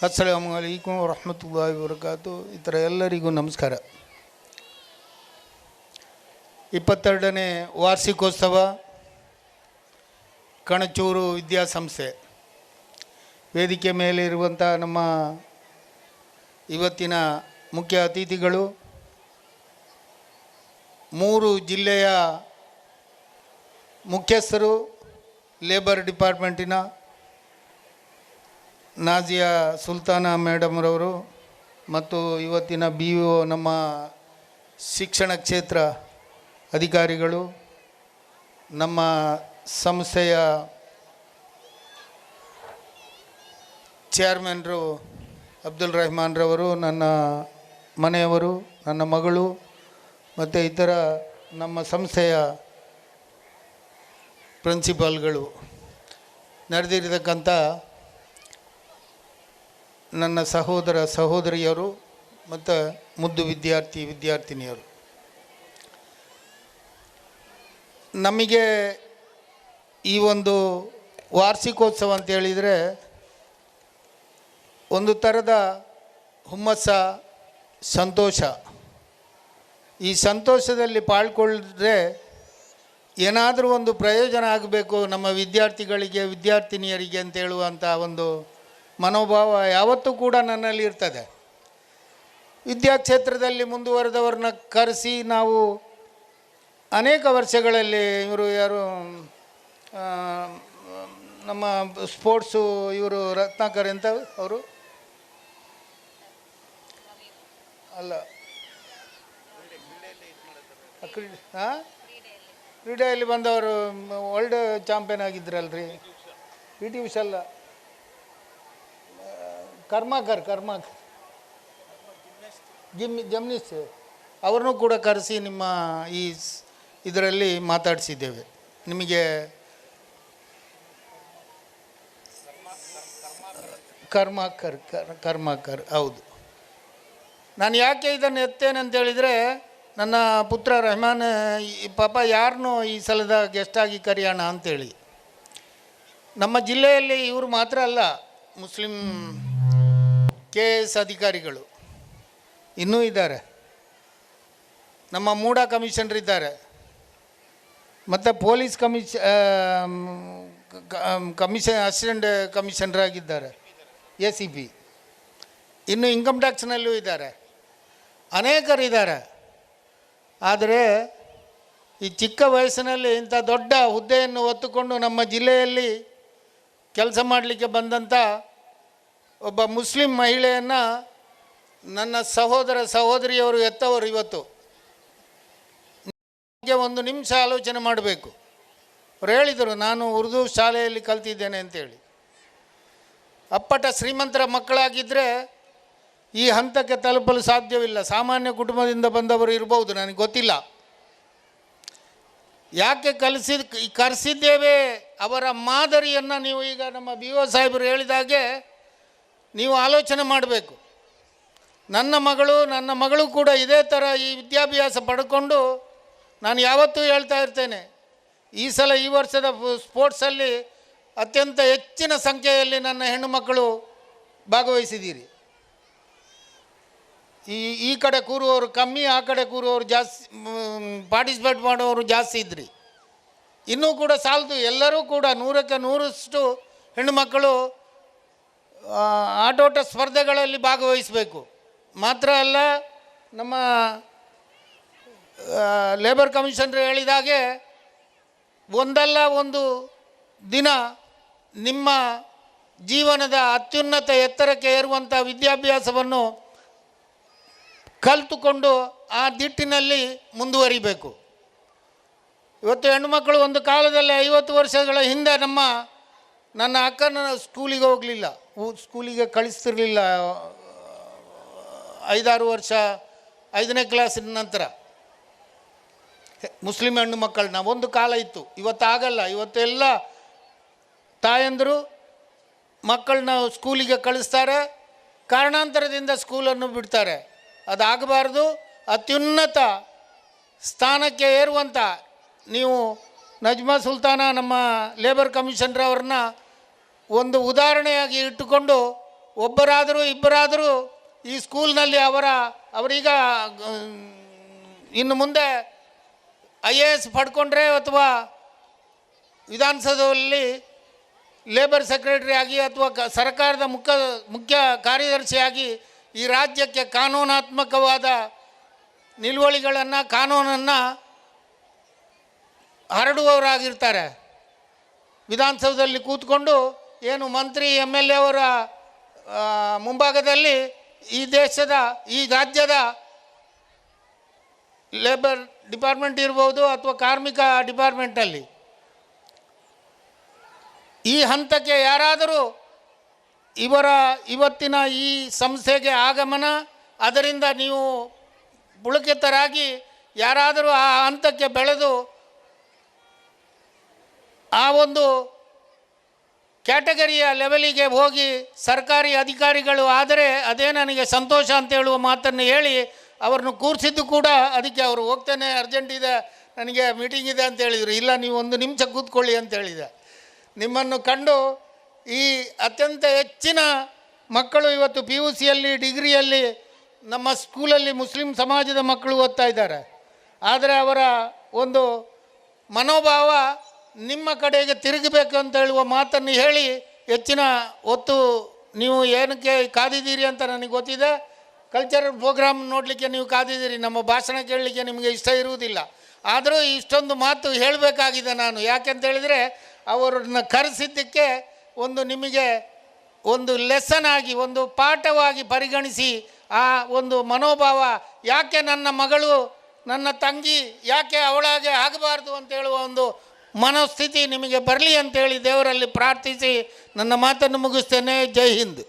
ಅಸ್ಸಲಾಮು ಅಲೈಕುಂ ವರಹಮತುಲ್ಲಾಹಿ ವಬರಕಾತು. ಇತರ ಎಲ್ಲರಿಗೂ ನಮಸ್ಕಾರ. 22ನೇ ವಾರ್ಷಿಕೋತ್ಸವ ಕಣಚೂರು ವಿದ್ಯಾಸಂಸ್ಥೆ ವೇದಿಕೆ ಮೇಲೆ ಇರುವಂಥ ನಮ್ಮ ಇವತ್ತಿನ ಮುಖ್ಯ ಅತಿಥಿಗಳು, 3 ಜಿಲ್ಲೆಯ ಮುಖ್ಯಸ್ಥರು, ಲೇಬರ್ ಡಿಪಾರ್ಟ್ಮೆಂಟಿನ ನಾಜಿಯಾ ಸುಲ್ತಾನಾ ಮೇಡಮ್ರವರು ಮತ್ತು ಇವತ್ತಿನ BO ನಮ್ಮ ಶಿಕ್ಷಣ ಕ್ಷೇತ್ರ ಅಧಿಕಾರಿಗಳು, ನಮ್ಮ ಸಂಸ್ಥೆಯ ಚೇರ್ಮನ್ರು ಅಬ್ದುಲ್ ರೆಹಮಾನ್ರವರು, ನನ್ನ ಮನೆಯವರು, ನನ್ನ ಮಗಳು ಮತ್ತು ಇತರ ನಮ್ಮ ಸಂಸ್ಥೆಯ ಪ್ರಿನ್ಸಿಪಾಲ್ಗಳು, ನಡೆದಿರತಕ್ಕಂಥ ನನ್ನ ಸಹೋದರ ಸಹೋದರಿಯರು ಮತ್ತು ಮುದ್ದು ವಿದ್ಯಾರ್ಥಿನಿಯರು, ನಮಗೆ ಈ ಒಂದು ವಾರ್ಷಿಕೋತ್ಸವ ಅಂತೇಳಿದರೆ ಒಂದು ಥರದ ಹುಮ್ಮಸ್ಸ, ಸಂತೋಷ. ಈ ಸಂತೋಷದಲ್ಲಿ ಪಾಲ್ಗೊಳ್ಳಿದ್ರೆ ಏನಾದರೂ ಒಂದು ಪ್ರಯೋಜನ ಆಗಬೇಕು ನಮ್ಮ ವಿದ್ಯಾರ್ಥಿಗಳಿಗೆ, ವಿದ್ಯಾರ್ಥಿನಿಯರಿಗೆ ಅಂತ ಹೇಳುವಂಥ ಒಂದು ಮನೋಭಾವ ಯಾವತ್ತೂ ಕೂಡ ನನ್ನಲ್ಲಿ ಇರ್ತದೆ. ವಿದ್ಯಾಕ್ಷೇತ್ರದಲ್ಲಿ ಮುಂದುವರೆದವ್ರನ್ನ ಕರೆಸಿ ನಾವು ಅನೇಕ ವರ್ಷಗಳಲ್ಲಿ, ಇವರು ಯಾರು ನಮ್ಮ ಸ್ಪೋರ್ಟ್ಸು ಇವರು ರತ್ನಾಕರ್ ಅಂತ ಅವರು ಅಲ್ಲ ಕ್ರೀಡೆಯಲ್ಲಿ ಬಂದವರು ವರ್ಲ್ಡ್ ಚಾಂಪಿಯನ್ ಆಗಿದ್ರಲ್ರಿ, PT ಉಷಾ ಅಲ್ಲ, ಕರ್ಮಾಕರ್ ಜಿಮ್ನಿಸ್ಟ್, ಅವ್ರನ್ನೂ ಕೂಡ ಕರೆಸಿ ನಿಮ್ಮ ಈ ಇದರಲ್ಲಿ ಮಾತಾಡಿಸಿದ್ದೇವೆ. ನಿಮಗೆ ಕರ್ಮಾಕರ್ ಹೌದು. ನಾನು ಯಾಕೆ ಇದನ್ನು ಎತ್ತೇನಂತೇಳಿದರೆ, ನನ್ನ ಪುತ್ರ ರೆಹಮಾನ್ ಪಾಪ ಯಾರನ್ನೂ ಈ ಸಲದ ಗೆಸ್ಟಾಗಿ ಕರೆಯೋಣ ಅಂಥೇಳಿ. ನಮ್ಮ ಜಿಲ್ಲೆಯಲ್ಲಿ ಇವರು ಮಾತ್ರ ಅಲ್ಲ, ಮುಸ್ಲಿಂ KS ಅಧಿಕಾರಿಗಳು ಇನ್ನೂ ಇದ್ದಾರೆ, ನಮ್ಮ ಮೂಡ ಕಮಿಷನರ್ ಇದ್ದಾರೆ, ಮತ್ತು ಪೊಲೀಸ್ ಅಸಿಸ್ಟೆಂಟ್ ಕಮಿಷನರ್ ಆಗಿದ್ದಾರೆ, ACP, ಇನ್ನು ಇನ್ಕಮ್ ಟ್ಯಾಕ್ಸ್ನಲ್ಲೂ ಇದ್ದಾರೆ, ಅನೇಕರಿದ್ದಾರೆ. ಆದರೆ ಈ ಚಿಕ್ಕ ವಯಸ್ಸಿನಲ್ಲಿ ಇಂಥ ದೊಡ್ಡ ಹುದ್ದೆಯನ್ನು ಹೊತ್ತುಕೊಂಡು ನಮ್ಮ ಜಿಲ್ಲೆಯಲ್ಲಿ ಕೆಲಸ ಮಾಡಲಿಕ್ಕೆ ಬಂದಂಥ ಒಬ್ಬ ಮುಸ್ಲಿಂ ಮಹಿಳೆಯನ್ನು ನನ್ನ ಸಹೋದರ ಸಹೋದರಿಯವರು ಎತ್ತವರು ಇವತ್ತು ಒಂದು ನಿಮಿಷ ಆಲೋಚನೆ ಮಾಡಬೇಕು. ಅವ್ರು ಹೇಳಿದರು, ನಾನು ಉರ್ದು ಶಾಲೆಯಲ್ಲಿ ಕಲ್ತಿದ್ದೇನೆ ಅಂತೇಳಿ. ಅಪ್ಪಟ ಶ್ರೀಮಂತರ ಮಕ್ಕಳಾಗಿದ್ದರೆ ಈ ಹಂತಕ್ಕೆ ತಲುಪಲು ಸಾಧ್ಯವಿಲ್ಲ. ಸಾಮಾನ್ಯ ಕುಟುಂಬದಿಂದ ಬಂದವರು ಇರ್ಬೋದು, ನನಗೆ ಗೊತ್ತಿಲ್ಲ. ಯಾಕೆ ಕರೆಸಿದ್ದೇವೆ ಅವರ ಮಾದರಿಯನ್ನು ನೀವು ಈಗ ನಮ್ಮ BO ಸಾಹೇಬರು ಹೇಳಿದಾಗೆ ನೀವು ಆಲೋಚನೆ ಮಾಡಬೇಕು. ನನ್ನ ಮಗಳು ಕೂಡ ಇದೇ ಥರ ಈ ವಿದ್ಯಾಭ್ಯಾಸ ಪಡ್ಕೊಂಡು, ನಾನು ಯಾವತ್ತೂ ಹೇಳ್ತಾ ಇರ್ತೇನೆ, ಈ ವರ್ಷದ ಸ್ಪೋರ್ಟ್ಸಲ್ಲಿ ಅತ್ಯಂತ ಹೆಚ್ಚಿನ ಸಂಖ್ಯೆಯಲ್ಲಿ ನನ್ನ ಹೆಣ್ಣು ಮಕ್ಕಳು ಭಾಗವಹಿಸಿದ್ದೀರಿ. ಈ ಕಡೆ ಕೂರುವವರು ಕಮ್ಮಿ, ಆ ಕಡೆ ಕೂರುವವರು ಜಾಸ್ತಿ, ಪಾರ್ಟಿಸಿಪೇಟ್ ಮಾಡುವವರು ಜಾಸ್ತಿ ಇದ್ರಿ. ಇನ್ನೂ ಕೂಡ ಸಾಲದು, ಎಲ್ಲರೂ ಕೂಡ 100ಕ್ಕೆ 100ರಷ್ಟು ಹೆಣ್ಣು ಮಕ್ಕಳು ಆಟೋಟ ಸ್ಪರ್ಧೆಗಳಲ್ಲಿ ಭಾಗವಹಿಸಬೇಕು. ಮಾತ್ರ ಅಲ್ಲ, ನಮ್ಮ ಲೇಬರ್ ಕಮಿಷನರ್ ಹೇಳಿದಾಗೆ ಒಂದಲ್ಲ ಒಂದು ದಿನ ನಿಮ್ಮ ಜೀವನದ ಅತ್ಯುನ್ನತ ಎತ್ತರಕ್ಕೆ ಏರುವಂಥ ವಿದ್ಯಾಭ್ಯಾಸವನ್ನು ಕಲಿತುಕೊಂಡು ಆ ದಿಟ್ಟಿನಲ್ಲಿ ಮುಂದುವರಿಬೇಕು. ಇವತ್ತು ಹೆಣ್ಣುಮಕ್ಕಳು ಒಂದು ಕಾಲದಲ್ಲಿ 50 ವರ್ಷಗಳ ಹಿಂದೆ ನನ್ನ ಅಕ್ಕನ ಸ್ಕೂಲಿಗೆ ಹೋಗಲಿಲ್ಲ, ಸ್ಕೂಲಿಗೆ ಕಳಿಸ್ತಿರ್ಲಿಲ್ಲ. 5-6 ವರ್ಷ 5ನೇ ಕ್ಲಾಸಿನ ನಂತರ ಮುಸ್ಲಿಂ ಹೆಣ್ಣು ಮಕ್ಕಳನ್ನ ಒಂದು ಕಾಲ ಇತ್ತು. ಇವತ್ತಾಗಲ್ಲ. ಇವತ್ತೆಲ್ಲ ತಾಯಂದರು ಮಕ್ಕಳನ್ನ ಸ್ಕೂಲಿಗೆ ಕಳಿಸ್ತಾರೆ, ಕಾರಣಾಂತರದಿಂದ ಸ್ಕೂಲನ್ನು ಬಿಡ್ತಾರೆ. ಅದಾಗಬಾರ್ದು. ಅತ್ಯುನ್ನತ ಸ್ಥಾನಕ್ಕೆ ಏರುವಂಥ ನೀವು ನಜ್ಮಾ ಸುಲ್ತಾನ ನಮ್ಮ ಲೇಬರ್ ಕಮಿಷನರ್ ಅವ್ರನ್ನ ಒಂದು ಉದಾಹರಣೆಯಾಗಿ ಇಟ್ಟುಕೊಂಡು ಒಬ್ಬರಾದರೂ ಇಬ್ಬರಾದರೂ ಈ ಸ್ಕೂಲ್ನಲ್ಲಿ ಅವರೀಗ ಇನ್ನು ಮುಂದೆ IAS ಪಡ್ಕೊಂಡ್ರೆ ಅಥವಾ ವಿಧಾನಸೌಧದಲ್ಲಿ ಲೇಬರ್ ಸೆಕ್ರೆಟರಿ ಆಗಿ ಅಥವಾ ಸರ್ಕಾರದ ಮುಖ್ಯ ಕಾರ್ಯದರ್ಶಿಯಾಗಿ ಈ ರಾಜ್ಯಕ್ಕೆ ಕಾನೂನಾತ್ಮಕವಾದ ನಿಲುವಳಿಗಳನ್ನು ಕಾನೂನನ್ನು ಹರಡುವವರಾಗಿರ್ತಾರೆ. ವಿಧಾನಸೌಧದಲ್ಲಿ ಕೂತ್ಕೊಂಡು ಏನು ಮಂತ್ರಿ MLA ಅವರ ಮುಂಭಾಗದಲ್ಲಿ ಈ ರಾಜ್ಯದ ಲೇಬರ್ ಡಿಪಾರ್ಟ್ಮೆಂಟ್ ಇರ್ಬೋದು ಅಥವಾ ಕಾರ್ಮಿಕ ಡಿಪಾರ್ಟ್ಮೆಂಟಲ್ಲಿ ಈ ಹಂತಕ್ಕೆ ಯಾರಾದರೂ ಇವತ್ತಿನ ಈ ಸಂಸ್ಥೆಗೆ ಆಗಮನ, ಅದರಿಂದ ನೀವು ಪುಳಕಿತರಾಗಿ ಯಾರಾದರೂ ಆ ಹಂತಕ್ಕೆ ಬೆಳೆದು ಆ ಒಂದು ಕ್ಯಾಟಗರಿಯ ಲೆವೆಲಿಗೆ ಹೋಗಿ ಸರ್ಕಾರಿ ಅಧಿಕಾರಿಗಳು ಆದರೆ ಅದೇ ನನಗೆ ಸಂತೋಷ ಅಂತ ಹೇಳುವ ಮಾತನ್ನು ಹೇಳಿ ಅವ್ರನ್ನ ಕೂರಿಸಿದ್ದು ಕೂಡ ಅದಕ್ಕೆ ಅವರು ಹೋಗ್ತೇನೆ, ಅರ್ಜೆಂಟ್ ಇದೆ, ನನಗೆ ಮೀಟಿಂಗ್ ಇದೆ ಅಂತ ಹೇಳಿದರು. ಇಲ್ಲ, ನೀವು 1 ನಿಮಿಷ ಕೂತ್ಕೊಳ್ಳಿ ಅಂತ ಹೇಳಿದೆ. ನಿಮ್ಮನ್ನು ಕಂಡು ಈ ಅತ್ಯಂತ ಹೆಚ್ಚಿನ ಮಕ್ಕಳು ಇವತ್ತು PUCಯಲ್ಲಿ ಡಿಗ್ರಿಯಲ್ಲಿ ನಮ್ಮ ಸ್ಕೂಲಲ್ಲಿ ಮುಸ್ಲಿಂ ಸಮಾಜದ ಮಕ್ಕಳು ಓದ್ತಾ ಇದ್ದಾರೆ. ಆದರೆ ಅವರ ಒಂದು ಮನೋಭಾವ ನಿಮ್ಮ ಕಡೆಗೆ ತಿರುಗಬೇಕು ಅಂತ ಹೇಳುವ ಮಾತನ್ನು ಹೇಳಿ ಹೆಚ್ಚಿನ ಹೊತ್ತು ನೀವು ಏನಕ್ಕೆ ಕಾದಿದ್ದೀರಿ ಅಂತ ನನಗೆ ಗೊತ್ತಿದೆ. ಕಲ್ಚರಲ್ ಪ್ರೋಗ್ರಾಮ್ ನೋಡಲಿಕ್ಕೆ ನೀವು ಕಾದಿದ್ದೀರಿ, ನಮ್ಮ ಭಾಷಣ ಕೇಳಲಿಕ್ಕೆ ನಿಮಗೆ ಇಷ್ಟ ಇರುವುದಿಲ್ಲ. ಆದರೂ ಇಷ್ಟೊಂದು ಮಾತು ಹೇಳಬೇಕಾಗಿದೆ ನಾನು. ಯಾಕೆಂತೇಳಿದರೆ ಅವರನ್ನು ಕರೆಸಿದ್ದಕ್ಕೆ ನಿಮಗೆ ಒಂದು ಲೆಸನ್ ಆಗಿ, ಒಂದು ಪಾಠವಾಗಿ ಪರಿಗಣಿಸಿ ಆ ಒಂದು ಮನೋಭಾವ, ಯಾಕೆ ನನ್ನ ಮಗಳು ನನ್ನ ತಂಗಿ ಯಾಕೆ ಅವಳಾಗೆ ಆಗಬಾರ್ದು ಅಂತ ಹೇಳುವ ಒಂದು ಮನೋಸ್ಥಿತಿ ನಿಮಗೆ ಬರಲಿ ಅಂತೇಳಿ ದೇವರಲ್ಲಿ ಪ್ರಾರ್ಥಿಸಿ ನನ್ನ ಮಾತನ್ನು ಮುಗಿಸ್ತೇನೆ. ಜೈ ಹಿಂದ್.